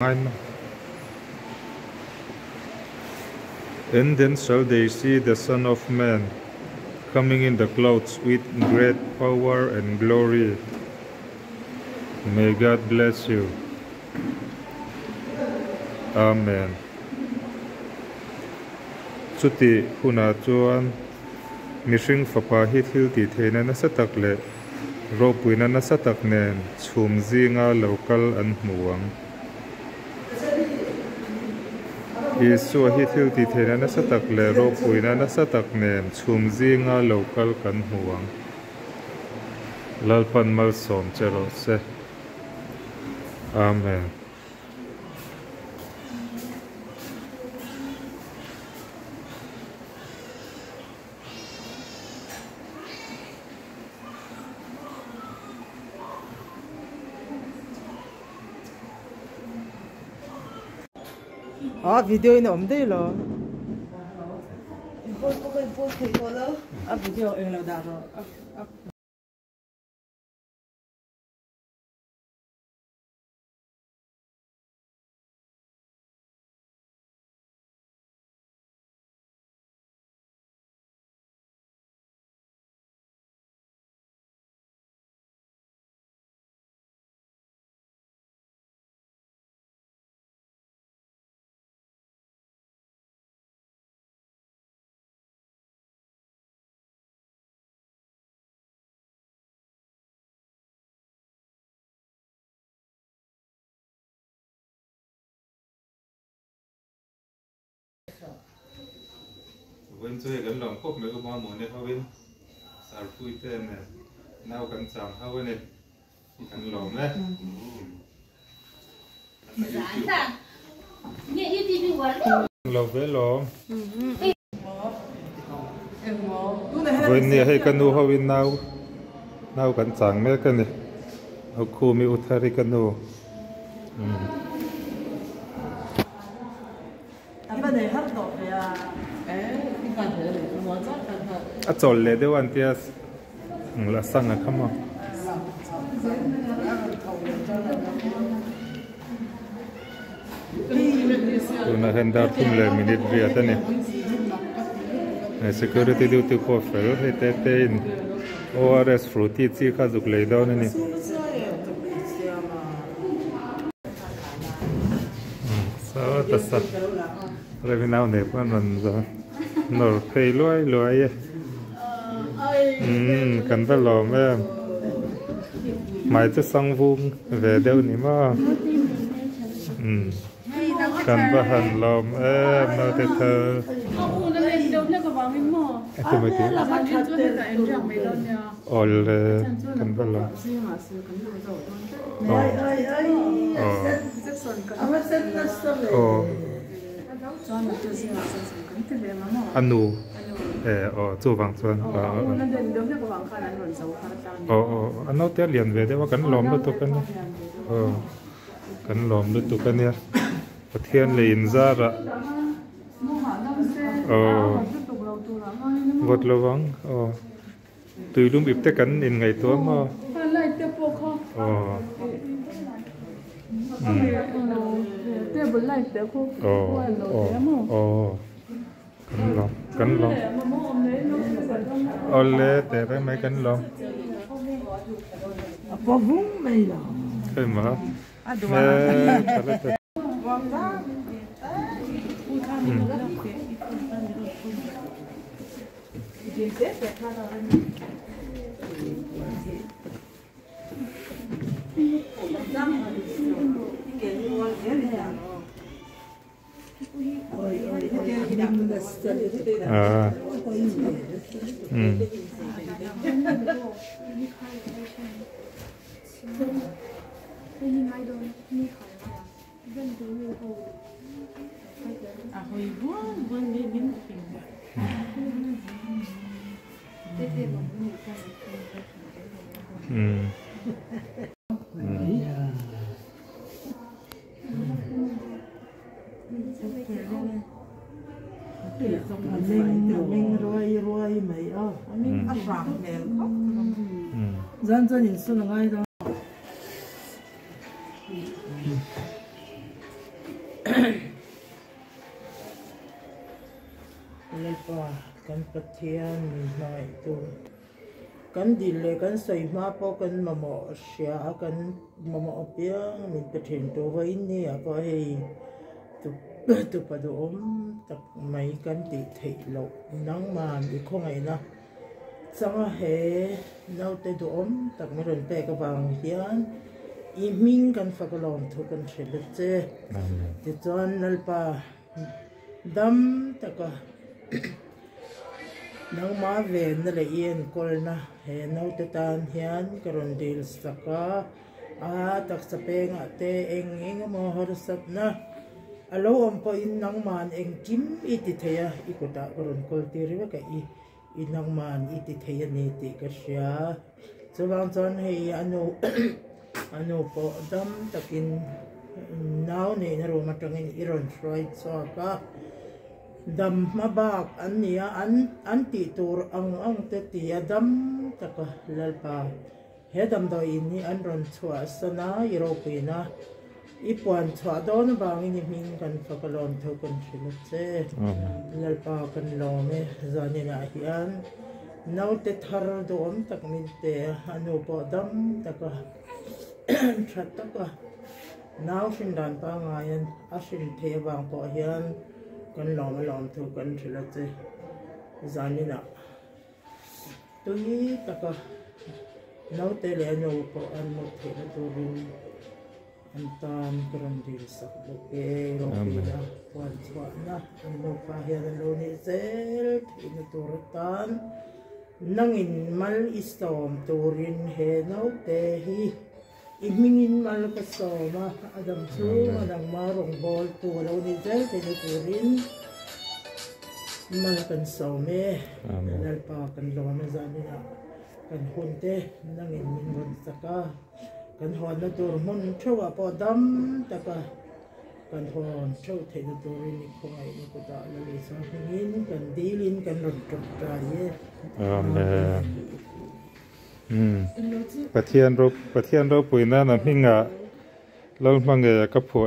And then shall they see the Son of Man coming in the clouds with great power and glory. May God bless you. Amen. Chuti huna chuan mishing fapa hi thil ti theina na satak le ro puina na satak nen chhum zinga local an hmuang. Yesu hi thil ti theina na satak le ro puina na satak nen chhum zinga local kan hmuang. Lalpan malsawm chero se. Amen. video ini om deh lo. Video ini lo dah lo. When chơi gần lòng khóc mấy cái món muốn này Howiin, sár phui tên này, nào gần chạm Howiin này, gần lòng đấy. Lòng với lòng. When này hay canu Howiin nào gần chạm mấy cái này, học khu mi uthari canu. Aizawl le deuh an tia la sang a khama. Tuna hendar thum le minute ria ta ni. Security duty ko fel he te in ORS fruity chi kha zuk le daw ni. Sao ta sa. Revi nào ne pan man za. Nor pay loai ye. Kan ba lawm em. Mai cha sang vung ve deuh ni ma. Kan ba han lawm em no te thơ. Cái mấy cái. Ol kan ba lawm. Anu chu wang chuan ano te lian ve dewa kan lawm lu tu kan kan lawm lu tu kan ya pathian le in zara vot lawang tuilum ip te kan in ngai to ma table light te ko kan lawm ole te ba mai kan lawm apa vung mai la kai ma mình rồi mấy dân dân nhìn xuân là ngay đó kan pathian mai tu kan dile kan soi ma po kan mamo sia kan mamo piang min pathian to vawiin ni apa hei tu padu tak mai kan ti thei lo nang man i khongai na chungah he nau te du tak mi ron pe ka wang hian i ming kan fakalom thu kan thele che ti chuan lalpa dam taka nang ma ven na le ien kol na he nau te tan hian karon dil saka a tak sa penga te eng mo har sat na alo po in nang man eng kim iti theya ikuta karon kol ti riwa ka i inang man iti theya ni ti ka sia chuwang chon hei ano po dam takin naw ni na ro matangin iron try ka dam mabak ania an ti tur ang te ti dam taka lalpa he dam do in ni an ron chua sana europina ipuan chua don bang ni ming kan fakalon tho kan thila che lalpa kan lawm zani na hian nau te thar dom tak min te anu po dam taka that taka nau shin dan pa ngayan asin the bang po hian kan lawm thu kan thila che zani na tui taka nau te le anu po an mo thila turin antan karon dil sak boke ropina wan chwana anu pa hian lo ni zel in turtan nangin mal istom turin he nau te hi imingin mal ka soma adam chu manang marong bol tu lo ni zel te turin mal kan some lalpa kan lawm zani na kan hunte nangin min ron saka kan hon na tur mun thawa po dam taka kan hon thau the na turin ni khoi ni ko ta la le sa hingin kan dilin kan ron tok ta ye amen pathian ro puina na hinga lalhmangaiha ka phu